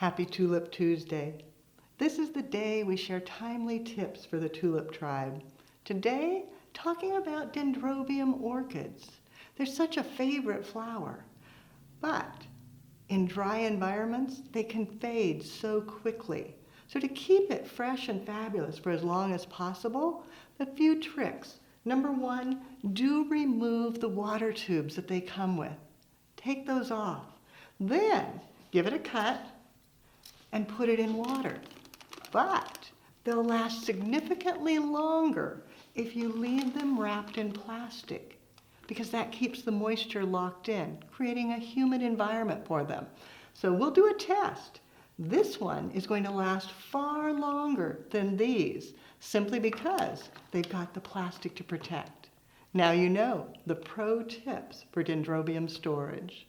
Happy Tulip Tuesday. This is the day we share timely tips for the tulip tribe. Today, talking about Dendrobium orchids. They're such a favorite flower, but in dry environments, they can fade so quickly. So to keep it fresh and fabulous for as long as possible, a few tricks. Number one, do remove the water tubes that they come with. Take those off. Then give it a cut and put it in water. But they'll last significantly longer if you leave them wrapped in plastic, because that keeps the moisture locked in, creating a humid environment for them. So we'll do a test. This one is going to last far longer than these, simply because they've got the plastic to protect. Now you know the pro tips for Dendrobium storage.